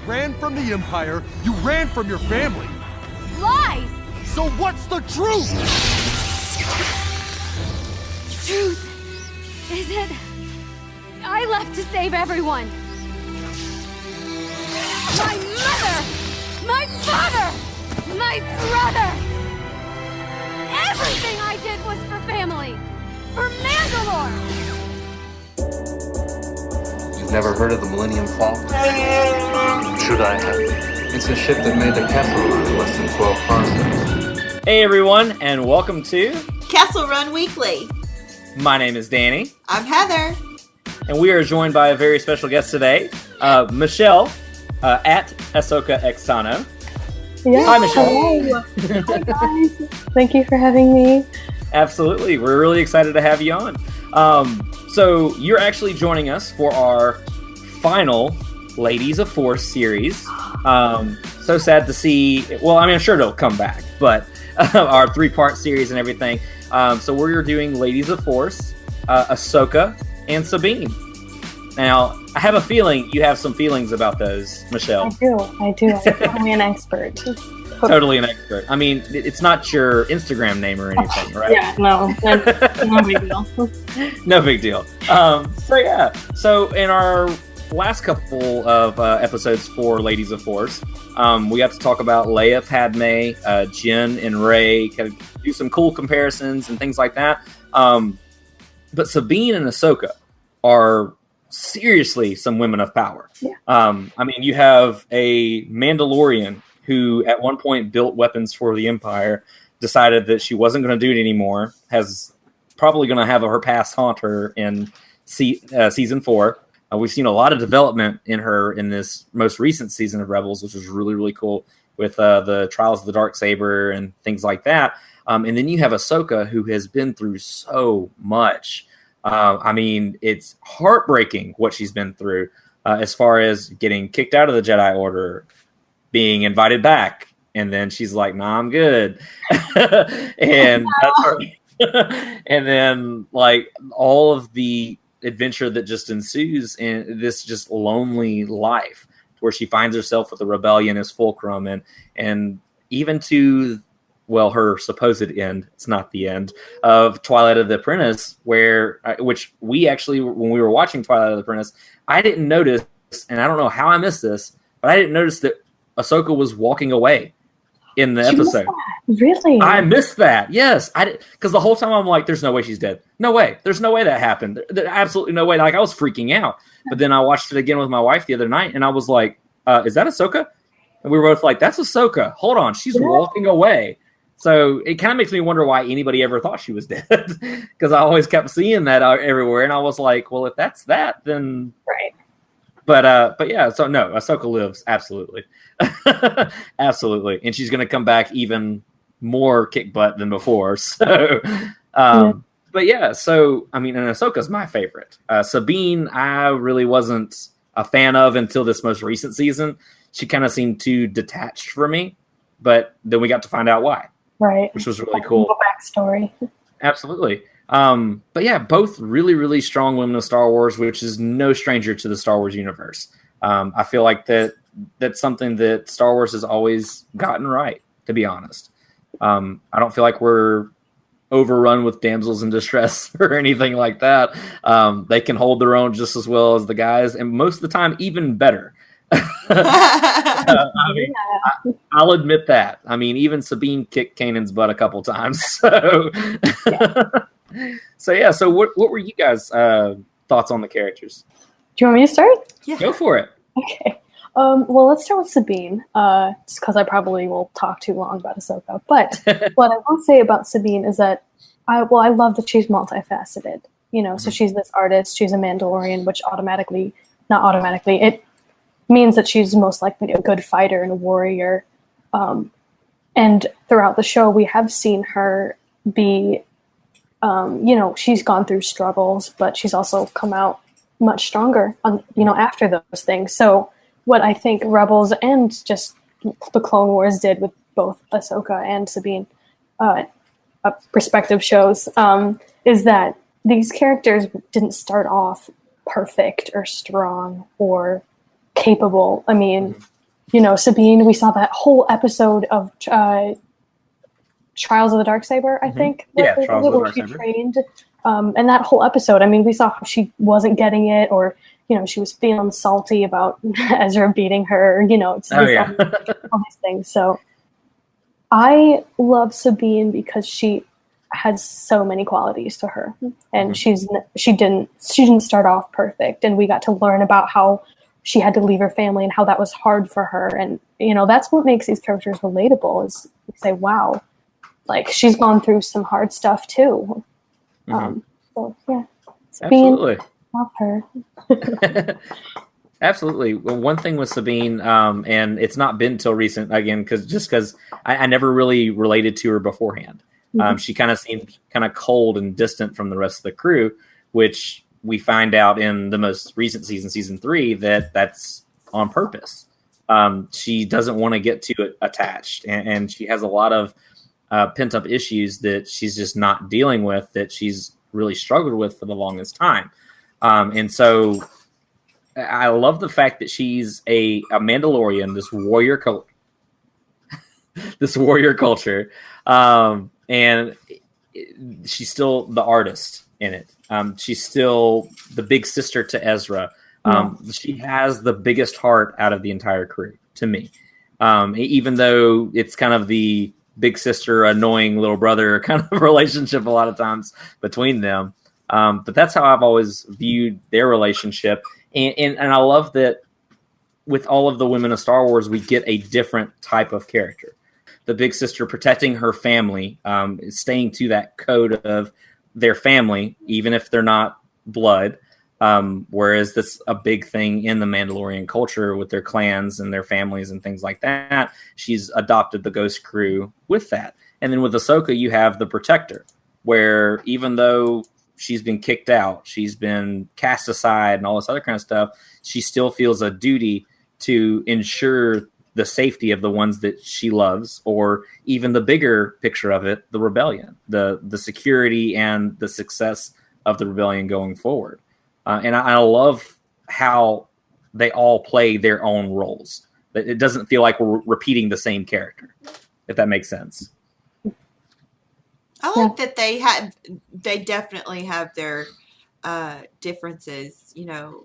ran from the Empire, you ran from your family. Lies! So what's the truth? Truth is it? I left to save everyone. My mother! My father! My brother! Everything I did was for family! For Mandalore! You've never heard of the Millennium Falcon? Should I have? It's a ship that made the Castle Run in less than 12 parsecs. Hey everyone, and welcome to Castle Run Weekly. My name is Danny. I'm Heather. And we are joined by a very special guest today, Michelle, at Ahsoka Xtano. Yes. Hi, Michelle. Hello. Hi, guys. Thank you for having me. Absolutely. We're really excited to have you on. So you're actually joining us for our final Ladies of Force series. So sad to see. Well, I mean, I'm sure it'll come back, but our 3-part series and everything. So we're doing Ladies of Force, Ahsoka, and Sabine. Now, I have a feeling you have some feelings about those, Michelle. I do. I'm totally an expert. Totally an expert. I mean, it's not your Instagram name or anything, right? Yeah, no big deal. No big deal. So in our last couple of episodes for Ladies of Force, we got to talk about Leia, Padme, Jyn, and Rey, kind of do some cool comparisons and things like that. But Sabine and Ahsoka are seriously some women of power. Yeah. I mean, you have a Mandalorian who at one point built weapons for the Empire, decided that she wasn't going to do it anymore, has probably going to have her past haunt her in season 4. We've seen a lot of development in her in this most recent season of Rebels, which was really, really cool with the Trials of the Darksaber and things like that. And then you have Ahsoka, who has been through so much. I mean, it's heartbreaking what she's been through as far as getting kicked out of the Jedi Order, being invited back, and then she's like, "Nah, I'm good," and that's her. And then, like, all of the adventure that just ensues in this just lonely life, where she finds herself with the rebellion as fulcrum, and even to, well, her supposed end. It's not the end of Twilight of the Apprentice, which we actually, when we were watching Twilight of the Apprentice, I didn't notice, and I don't know how I missed this, but I didn't notice that Ahsoka was walking away in the episode. Really? I missed that. Yes, I did, because the whole time I'm like, "There's no way she's dead. No way. There's no way that happened. There's absolutely no way." Like, I was freaking out. But then I watched it again with my wife the other night, and I was like, "Is that Ahsoka?" And we were both like, "That's Ahsoka. Hold on, she's walking away." So it kind of makes me wonder why anybody ever thought she was dead, because I always kept seeing that everywhere, and I was like, "Well, if that's that, then right." But yeah, so no, Ahsoka lives, absolutely. Absolutely. And she's going to come back even more kick butt than before. So, But yeah, so, I mean, and Ahsoka's my favorite. Sabine, I really wasn't a fan of until this most recent season. She kind of seemed too detached for me, but then we got to find out why. Right. Which was really cool. Backstory. Absolutely. But yeah, both really, really strong women of Star Wars, which is no stranger to the Star Wars universe. I feel like that's something that Star Wars has always gotten right, to be honest. I don't feel like we're overrun with damsels in distress or anything like that. They can hold their own just as well as the guys, and most of the time, even better. I mean, I'll admit that. I mean, even Sabine kicked Kanan's butt a couple times. So, So what were you guys' thoughts on the characters? Do you want me to start? Yeah. Go for it. Okay. Well, let's start with Sabine, just because I probably will talk too long about Ahsoka. But what I will say about Sabine is that I love that she's multifaceted. You know, so she's this artist, she's a Mandalorian, which it means that she's most likely a good fighter and a warrior. And throughout the show, we have seen her be, she's gone through struggles, but she's also come out much stronger, after those things. So what I think Rebels and just the Clone Wars did with both Ahsoka and Sabine, respective shows, is that these characters didn't start off perfect or strong or capable. I mean, Sabine, we saw that whole episode of Trials of the Darksaber, I think. Yeah, Trials of the where she Darksaber. trained. And that whole episode, we saw how she wasn't getting it, or, she was feeling salty about Ezra beating her, it's Oh, yeah. all these things. So I love Sabine because she has so many qualities to her, and she didn't start off perfect, and we got to learn about how she had to leave her family and how that was hard for her, and that's what makes these characters relatable. Is you say, wow, like she's gone through some hard stuff too. So yeah, Sabine, Absolutely. love her. Absolutely. Well, one thing with Sabine, and it's not been till recent again, because I never really related to her beforehand. She kind of seemed kind of cold and distant from the rest of the crew, which we find out in the most recent season 3, that's on purpose. She doesn't want to get too attached, and she has a lot of pent up issues that she's just not dealing with, that she's really struggled with for the longest time. And so I love the fact that she's a Mandalorian, this warrior culture, and she's still the artist in it. She's still the big sister to Ezra. She has the biggest heart out of the entire crew, to me. Even though it's kind of the big sister, annoying little brother kind of relationship a lot of times between them. But that's how I've always viewed their relationship. And I love that with all of the women of Star Wars, we get a different type of character. The big sister protecting her family, staying to that code of their family, even if they're not blood. Whereas that's a big thing in the Mandalorian culture with their clans and their families and things like that. She's adopted the Ghost crew with that. And then with Ahsoka, you have the protector, where even though she's been kicked out, she's been cast aside and all this other kind of stuff, she still feels a duty to ensure the safety of the ones that she loves, or even the bigger picture of it, the rebellion, the security and the success of the rebellion going forward. And I love how they all play their own roles. It doesn't feel like we're repeating the same character, if that makes sense. I like that they definitely have their differences.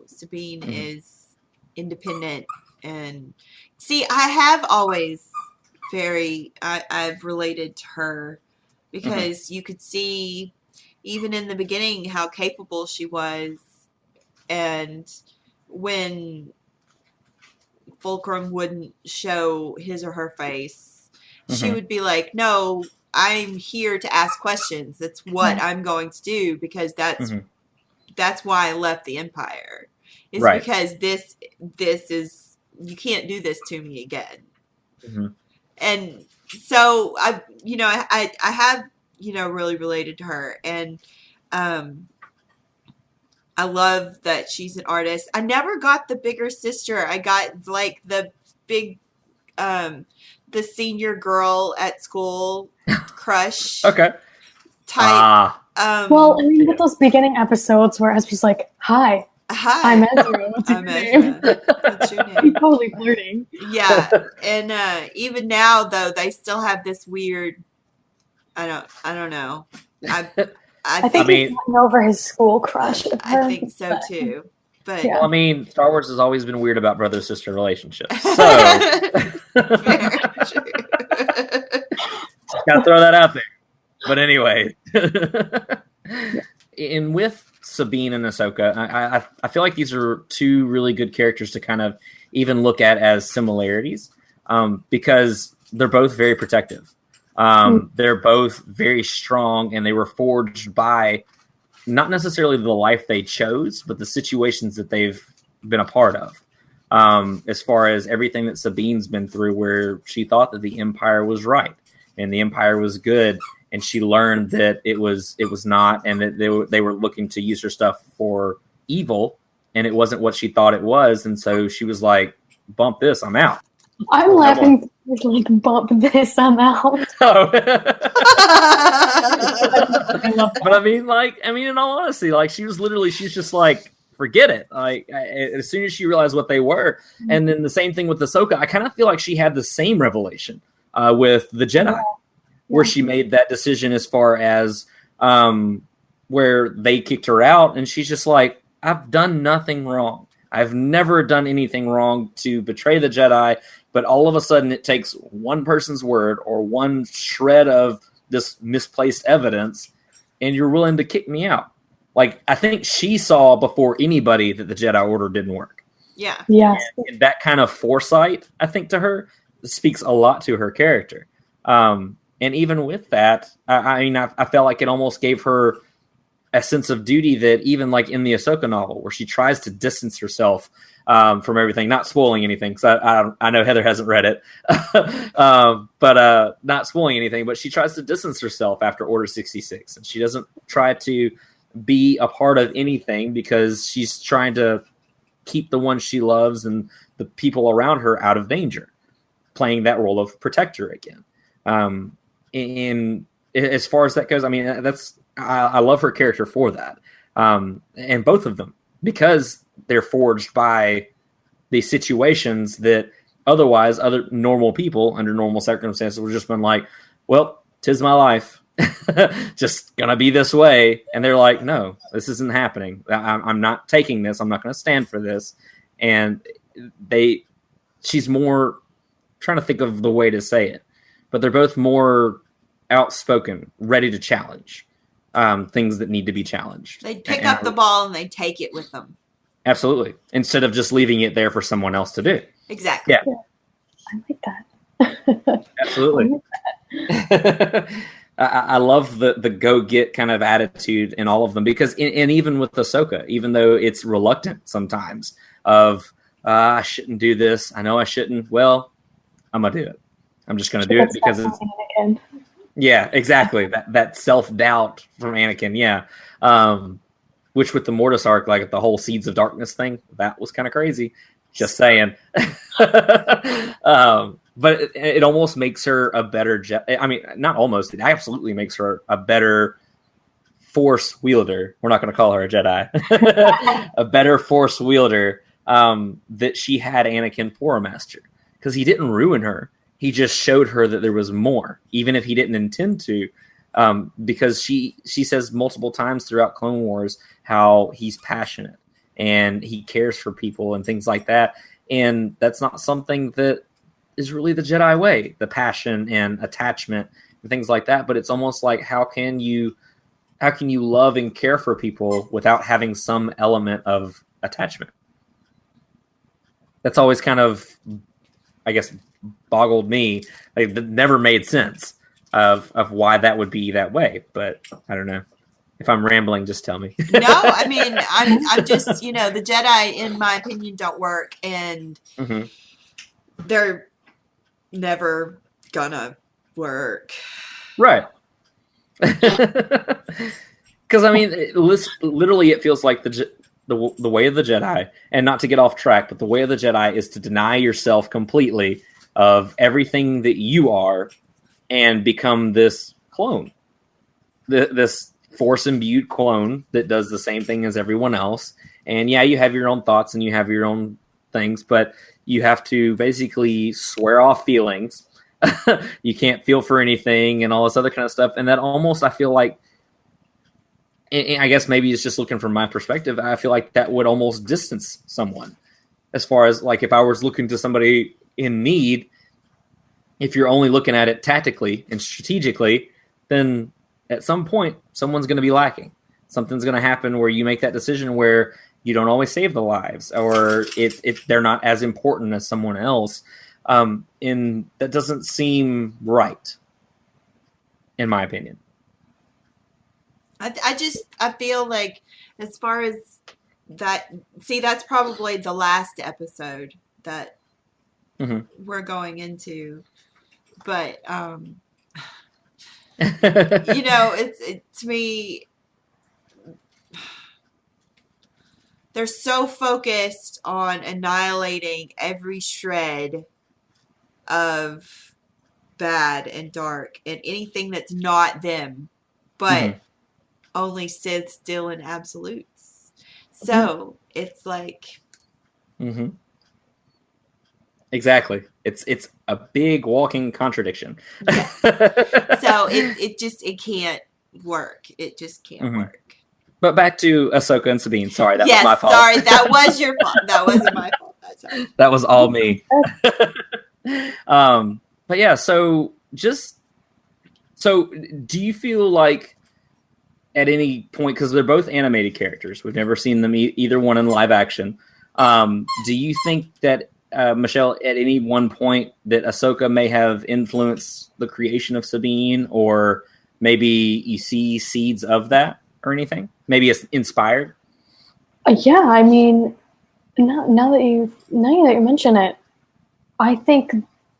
Sabine is independent, and see, I have always I've related to her because you could see even in the beginning how capable she was, and when Fulcrum wouldn't show his or her face, she would be like, no, I'm here to ask questions. That's what I'm going to do, because that's why I left the Empire. Is Right. because this is, you can't do this to me again. And so I have really related to her, and I love that she's an artist. I never got the bigger sister. I got like the big the senior girl at school crush Okay. type. Well, with those beginning episodes where Ezra's like, hi, Hi, I'm Ezra. What's your I'm name? Ezra. What's your He's name? totally flirting. Yeah, and even now though, they still have this weird. I don't know. I think he's gotten over his school crush with her. I think so too. But Yeah. Well, Star Wars has always been weird about brother-sister relationships. So, very true. gotta throw that out there. But anyway, and with Sabine and Ahsoka, I feel like these are two really good characters to kind of even look at as similarities, because they're both very protective. They're both very strong, and they were forged by not necessarily the life they chose, but the situations that they've been a part of. As far as everything that Sabine's been through, where she thought that the Empire was right and the Empire was good, and she learned that it was not, and that they were looking to use her stuff for evil, and it wasn't what she thought it was, and so she was like, "Bump this, I'm out." I'm laughing like, bump this, I'm out. Oh. I love that. But in all honesty, like she's just like, forget it. Like as soon as she realized what they were, and then the same thing with Ahsoka. I kind of feel like she had the same revelation with the Jedi, where she made that decision as far as where they kicked her out, and she's just like, I've done nothing wrong. I've never done anything wrong to betray the Jedi, but all of a sudden it takes one person's word or one shred of this misplaced evidence, and you're willing to kick me out. Like, I think she saw before anybody that the Jedi Order didn't work. Yeah. Yes. And that kind of foresight, I think, to her speaks a lot to her character. And even with that, I felt like it almost gave her a sense of duty that even like in the Ahsoka novel, where she tries to distance herself from everything, not spoiling anything, because I know Heather hasn't read it, but not spoiling anything, but she tries to distance herself after Order 66, and she doesn't try to be a part of anything because she's trying to keep the one she loves and the people around her out of danger, playing that role of protector again. And as far as that goes, I mean, I love her character for that. And both of them, because they're forged by these situations that otherwise other normal people under normal circumstances would just been like, well, 'tis my life. Just gonna be this way. And they're like, no, this isn't happening. I'm not taking this. I'm not going to stand for this. And she's more trying to think of the way to say it, but they're both more outspoken, ready to challenge things that need to be challenged. They pick up the ball and they take it with them. Absolutely. Instead of just leaving it there for someone else to do. Exactly. Yeah. I like that. Absolutely. I love the go get kind of attitude in all of them, because and even with Ahsoka, even though it's reluctant sometimes of I shouldn't do this. I know I shouldn't. Well, I'm gonna do it. I'm just gonna do it because it's Anakin. Yeah, exactly. That self-doubt from Anakin, yeah. Which with the Mortis arc, like the whole Seeds of Darkness thing, that was kind of crazy. Just saying. But it almost makes her a better Jedi. I mean, not almost. It absolutely makes her a better Force wielder. We're not going to call her a Jedi. A better Force wielder that she had Anakin for a master. Because he didn't ruin her. He just showed her that there was more, even if he didn't intend to. Because she says multiple times throughout Clone Wars how he's passionate and he cares for people and things like that. And that's not something that is really the Jedi way, the passion and attachment and things like that. But it's almost like, how can you love and care for people without having some element of attachment? That's always kind of, I guess, boggled me. Like, it never made sense of why that would be that way. But I don't know. If I'm rambling, just tell me. No, I mean, I'm just, the Jedi, in my opinion, don't work, and they're never gonna work. Right. Because, I mean, literally it feels like the way of the Jedi, and not to get off track, but the way of the Jedi is to deny yourself completely of everything that you are and become this clone. This Force-imbued clone that does the same thing as everyone else. And yeah, you have your own thoughts and you have your own things, but you have to basically swear off feelings. You can't feel for anything and all this other kind of stuff. And that almost, I feel like, and I guess maybe it's just looking from my perspective, I feel like that would almost distance someone. As far as, like, if I was looking to somebody in need, if you're only looking at it tactically and strategically, then at some point, someone's going to be lacking. Something's going to happen where you make that decision where you don't always save the lives, or they're not as important as someone else. And that doesn't seem right, in my opinion. I feel like, as far as that, that's probably the last episode that we're going into. But, to me, they're so focused on annihilating every shred of bad and dark and anything that's not them, but only Sith, still, and absolutes. So it's like Mm-hmm. Exactly. It's a big walking contradiction. yes. So it can't work. It just can't Mhm. work. But back to Ahsoka and Sabine. Sorry, that was Yes, my fault. sorry, that was your fault. That wasn't my fault. That's all right. That was all me. But yeah, so do you feel like at any point, because they're both animated characters, we've never seen them either one in live action. Do you think that Michelle, at any one point, that Ahsoka may have influenced the creation of Sabine, or maybe you see seeds of that or anything? Maybe it's inspired. Yeah, I mean, now that you mention it, I think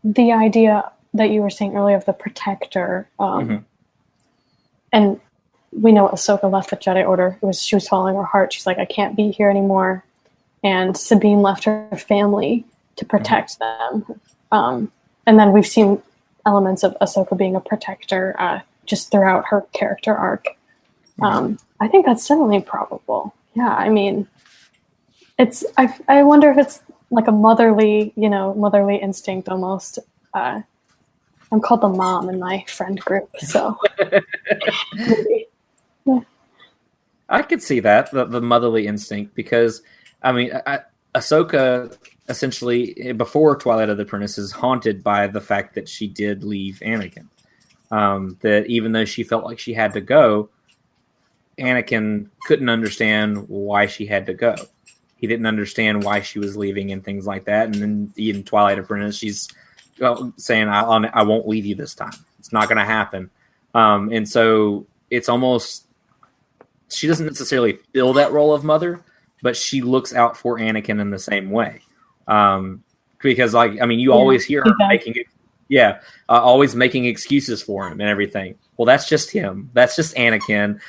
the idea that you were saying earlier of the protector, and we know Ahsoka left the Jedi Order. She was following her heart. She's like, I can't be here anymore. And Sabine left her family to protect them. And then we've seen elements of Ahsoka being a protector just throughout her character arc. I think that's definitely probable. Yeah, I mean, I wonder if it's like a motherly instinct almost. I'm called the mom in my friend group, so maybe. Yeah. I could see that, the motherly instinct, because, I mean, Ahsoka, essentially, before Twilight of the Apprentice, is haunted by the fact that she did leave Anakin. That even though she felt like she had to go, Anakin couldn't understand why she had to go. He didn't understand why she was leaving and things like that. And then in Twilight Apprentice, she's saying, I won't leave you this time. It's not going to happen. And so it's almost, she doesn't necessarily fill that role of mother, but she looks out for Anakin in the same way. Because, like, I mean, you always hear her always making excuses for him and everything. Well, that's just him. That's just Anakin.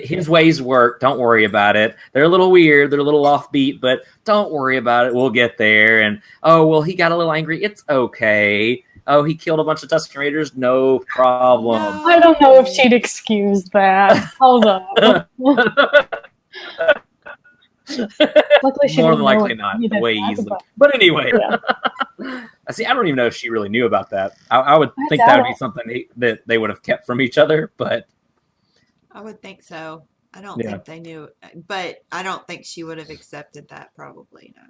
His ways work. Don't worry about it. They're a little weird. They're a little offbeat, but don't worry about it. We'll get there. And, oh, well, he got a little angry. It's okay. Oh, he killed a bunch of Tusken Raiders. No problem. No. I don't know if she'd excuse that. Hold on. Luckily, she More didn't than know likely not, he the did way that, he's but- But anyway, Yeah. I see. I don't even know if she really knew about that. I would I think doubt that would be it. something that they would have kept from each other. But I would think so. I don't Yeah. think they knew, but I don't think she would have accepted that. Probably no.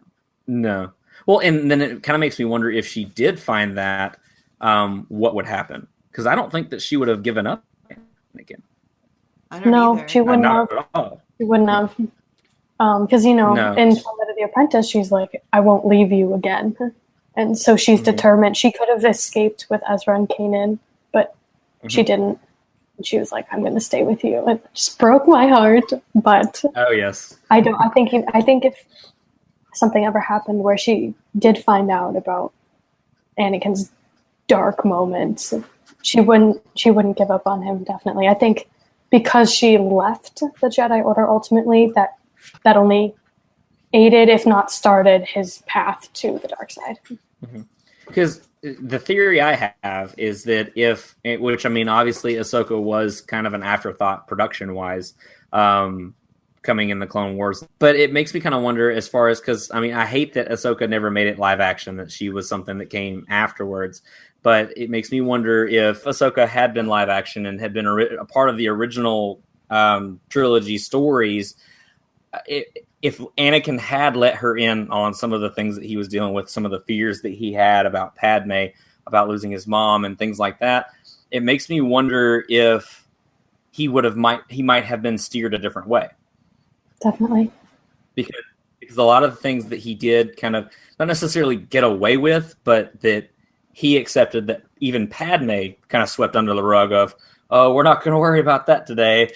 no. Well, and then it kind of makes me wonder if she did find that, what would happen? Because I don't think that she would have given up again. I don't No, either. she wouldn't Not have. at all. She wouldn't have. Because, No. in Twilight of the Apprentice, she's like, I won't leave you again. And so she's determined. She could have escaped with Ezra and Kanan, but she didn't. And she was like, I'm going to stay with you. It just broke my heart. But Oh yes. I think if something ever happened where she did find out about Anakin's dark moments, she wouldn't give up on him, definitely. I think because she left the Jedi Order ultimately, that only aided, if not started, his path to the dark side. Because the theory I have is that which I mean, obviously Ahsoka was kind of an afterthought production-wise, coming in the Clone Wars. But it makes me kind of wonder as far as, because, I mean, I hate that Ahsoka never made it live action, that she was something that came afterwards. But it makes me wonder if Ahsoka had been live action and had been a part of the original trilogy stories, if Anakin had let her in on some of the things that he was dealing with, some of the fears that he had about Padme, about losing his mom and things like that, it makes me wonder if he might have been steered a different way. Definitely. Because a lot of the things that he did kind of not necessarily get away with, but that he accepted, that even Padme kind of swept under the rug of, oh, we're not going to worry about that today,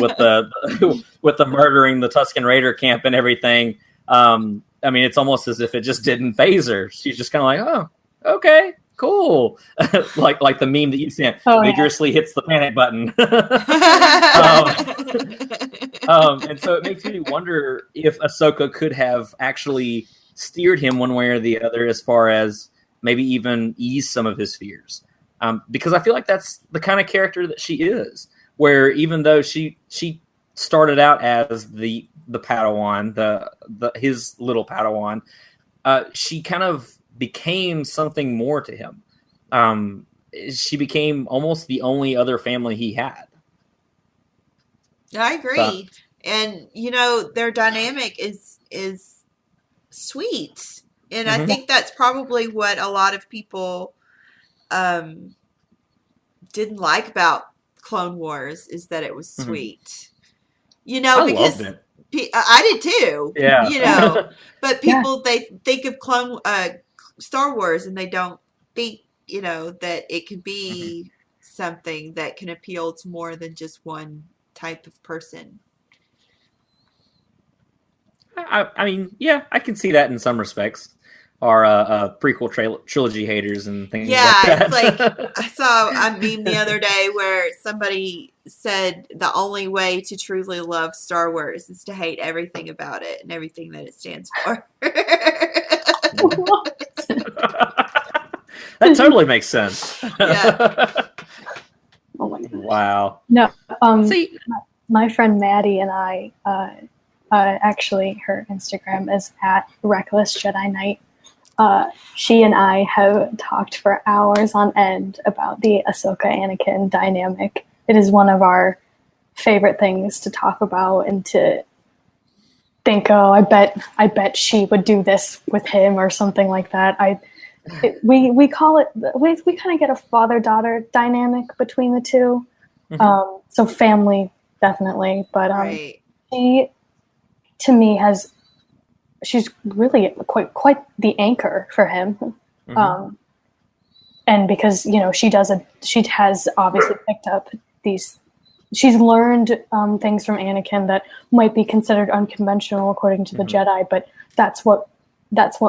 with the murdering the Tusken Raider camp and everything. I mean, it's almost as if it just didn't phase her. She's just kind of like, oh, okay, cool. like the meme that you sent, vigorously hits the panic button. And so it makes me wonder if Ahsoka could have actually steered him one way or the other, as far as maybe even ease some of his fears. Because I feel like that's the kind of character that she is, where even though she started out as the Padawan, his little Padawan, she kind of became something more to him. She became almost the only other family he had. I agree. And their dynamic is sweet. And I think that's probably what a lot of people didn't like about Clone Wars, is that it was sweet. I because loved it. I did too. Yeah. But people, they think of Star Wars, and they don't think that it could be something that can appeal to more than just one type of person. I mean, yeah, I can see that in some respects. Our prequel trilogy haters and things like that. It's like, I saw a meme the other day where somebody said the only way to truly love Star Wars is to hate everything about it and everything that it stands for. That totally makes sense. Yeah. Oh my goodness. Wow. No, See, my friend Maddie and I, actually, her Instagram is at Reckless Jedi Knight. She and I have talked for hours on end about the Ahsoka Anakin dynamic. It is one of our favorite things to talk about and to think, oh, I bet she would do this with him or something like that. We call it, we kind of get a father-daughter dynamic between the two. So family, definitely. But Right. she, to me, she's really quite the anchor for him. And because, she has obviously picked up she's learned things from Anakin that might be considered unconventional according to the Jedi, but that's what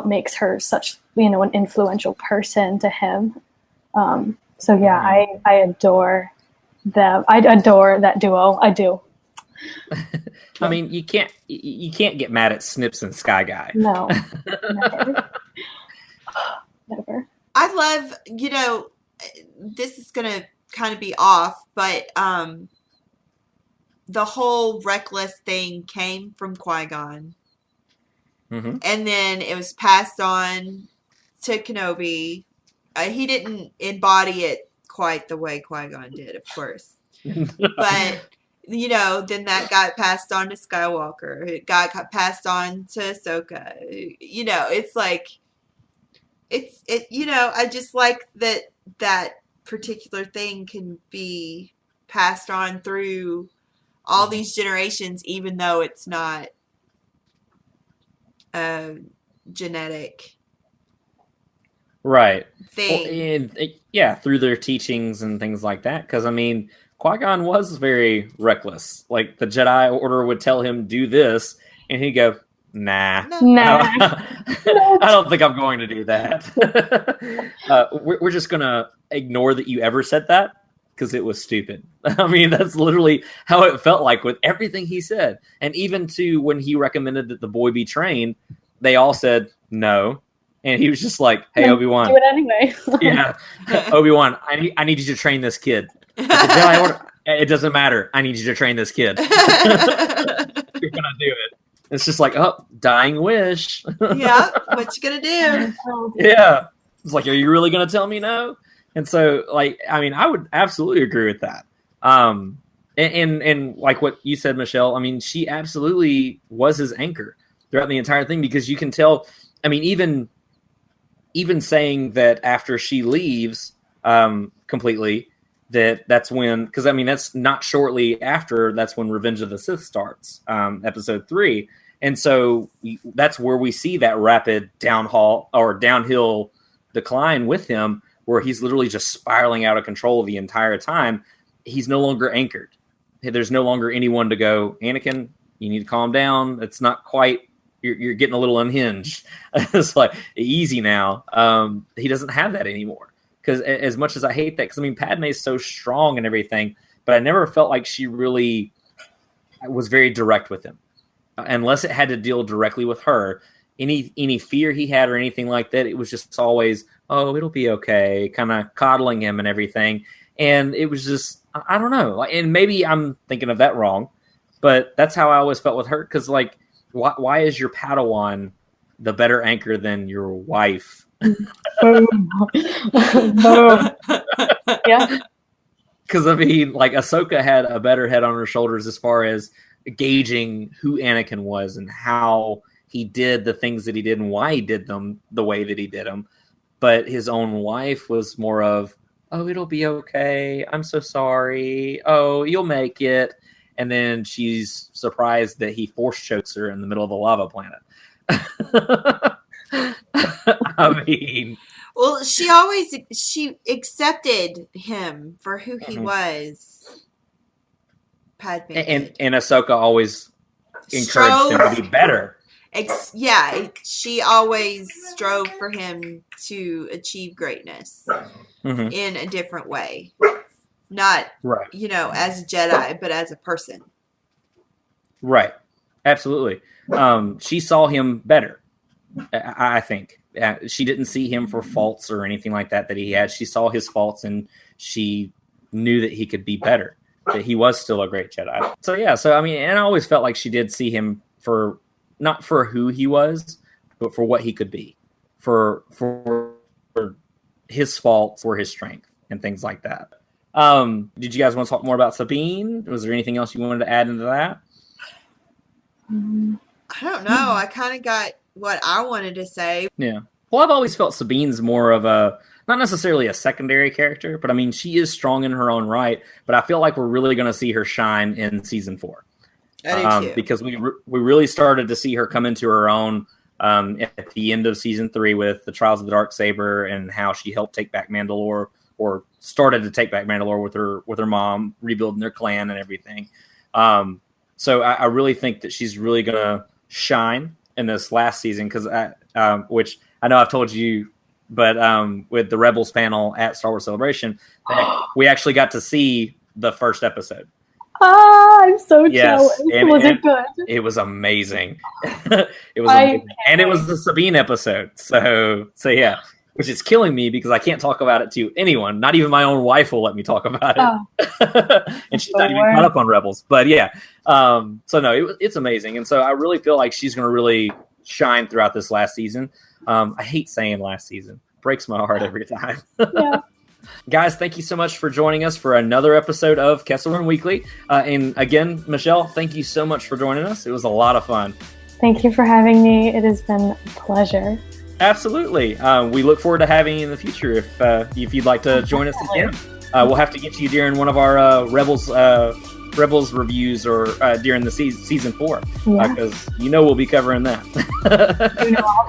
makes her such, an influential person to him. So yeah, I adore them. I adore that duo. I do. I mean, you can't get mad at Snips and Sky Guy. No, never. Never. I love, this is going to kind of be off, but the whole reckless thing came from Qui-Gon. And then it was passed on to Kenobi. He didn't embody it quite the way Qui-Gon did, of course. But, then that got passed on to Skywalker. It got passed on to Ahsoka. It's like, I just like that particular thing can be passed on through all these generations, even though it's not a genetic right thing. Well, through their teachings and things like that. Because I mean, Qui-Gon was very reckless. Like the Jedi Order would tell him do this, and he'd go, nah. I don't think I'm going to do that. We're just gonna ignore that you ever said that because it was stupid. I mean, that's literally how it felt like with everything he said. And even to when he recommended that the boy be trained, they all said no. And he was just like, hey, Obi-Wan. Do it anyway. Yeah. Obi-Wan, I need you to train this kid. The Jedi Order, it doesn't matter. I need you to train this kid. You're going to do it. It's just like, oh, dying wish. Yeah, what you going to do? Yeah. It's like, are you really going to tell me no? And so, like, I mean, I would absolutely agree with that. And like what you said, Michelle, I mean, she absolutely was his anchor throughout the entire thing because you can tell, I mean, even saying that after she leaves completely, that's when, because I mean, that's not shortly after, that's when Revenge of the Sith starts, episode 3. And so that's where we see that rapid downhill decline with him, where he's literally just spiraling out of control the entire time. He's no longer anchored. There's no longer anyone to go, Anakin, you need to calm down. It's not quite, you're getting a little unhinged. It's like, easy now. He doesn't have that anymore. Because as much as I hate that, because I mean, Padme is so strong and everything, but I never felt like she really was very direct with him. Unless it had to deal directly with her. Any fear he had or anything like that, it was just always, oh, it'll be okay, kind of coddling him and everything. And it was just, I don't know. And maybe I'm thinking of that wrong, But that's how I always felt with her. Because, like, why is your Padawan the better anchor than your wife? Boom. Boom. Yeah. Because, I mean, like, Ahsoka had a better head on her shoulders as far as gauging who Anakin was and how he did the things that he did and why he did them the way that he did them. But his own wife was more of, oh, it'll be okay. I'm so sorry. Oh, you'll make it. And then she's surprised that he force chokes her in the middle of a lava planet. I mean... Well, she accepted him for who he was. Padme and did. Ahsoka always encouraged him to be better. She always strove for him to achieve greatness in a different way. Not, right, as a Jedi, but as a person. Right. Absolutely. She saw him better, I think. She didn't see him for faults or anything like that he had. She saw his faults and she knew that he could be better, that he was still a great Jedi. So, yeah. So, I mean, and I always felt like she did see him for, not for who he was, but for what he could be, for his faults, for his strength and things like that. Did you guys want to talk more about Sabine? Was there anything else you wanted to add into that? I don't know. I kind of got what I wanted to say. Yeah. Well, I've always felt Sabine's more of a, not necessarily a secondary character, but I mean, she is strong in her own right, but I feel like we're really going to see her shine in season 4. I do too. Because we really started to see her come into her own at the end of season 3 with the Trials of the Darksaber and how she helped take back Mandalore, or started to take back Mandalore with her mom, rebuilding their clan and everything. So I really think that she's really going to shine in this last season, because which I know I've told you, but with the Rebels panel at Star Wars Celebration, we actually got to see the first episode. I'm so jealous. Was it good? It was amazing. It was amazing. And it was the Sabine episode. So yeah, which is killing me because I can't talk about it to anyone. Not even my own wife will let me talk about it. And she's not even caught up on Rebels. But yeah, so no, it's amazing. And so I really feel like she's going to really shine throughout this last season. I hate saying last season. Breaks my heart every time. Yeah. Guys, thank you so much for joining us for another episode of Kessel Run Weekly. And again, Michelle, thank you so much for joining us. It was a lot of fun. Thank you for having me. It has been a pleasure. Absolutely. We look forward to having you in the future if you'd like to join us again. We'll have to get you during one of our Rebels reviews or during the season 4, because we'll be covering that.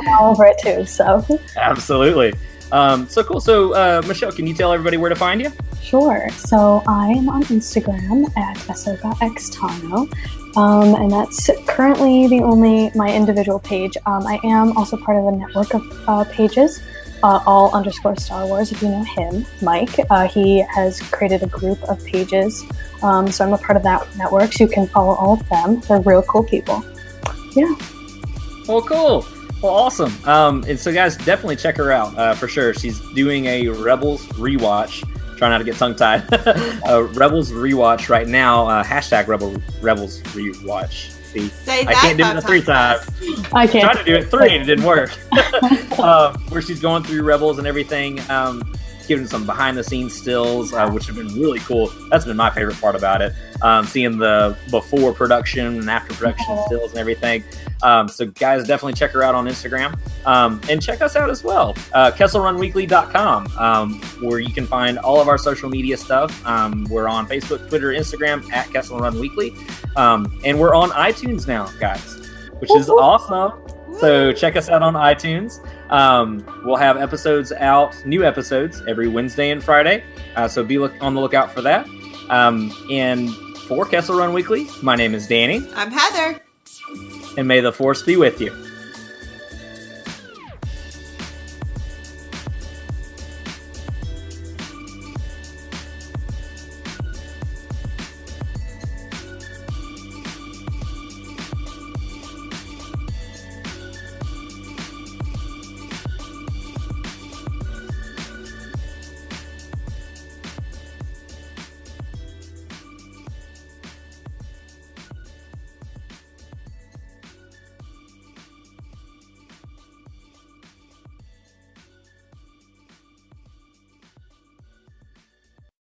I'm all over it too. So absolutely. So cool. So Michelle, can you tell everybody where to find you? Sure. So I am on Instagram at AhsokaXTano. And that's currently my individual page. I am also part of a network of pages, all_Star Wars, if you know him, Mike. He has created a group of pages, so I'm a part of that network, so you can follow all of them. They're real cool people. Yeah. Well, cool. Well, awesome. And so, guys, definitely check her out for sure. She's doing a Rebels rewatch. Try not to get tongue-tied. Rebels rewatch right now. Hashtag Rebels rewatch. See, I can't do it 3 times. I can't. Tried to do it 3 and it didn't work. Where she's going through Rebels and everything, giving some behind-the-scenes stills, which have been really cool. That's been my favorite part about it. Seeing the before production and after production stills and everything. So guys, definitely check her out on Instagram. And check us out as well. KesselRunWeekly.com, where you can find all of our social media stuff. We're on Facebook, Twitter, Instagram at Kessel Run Weekly. And we're on iTunes now, guys, which is awesome. So check us out on iTunes. We'll have new episodes every Wednesday and Friday. So be on the lookout for that. And for Kessel Run Weekly, my name is Danny. I'm Heather. And may the Force be with you.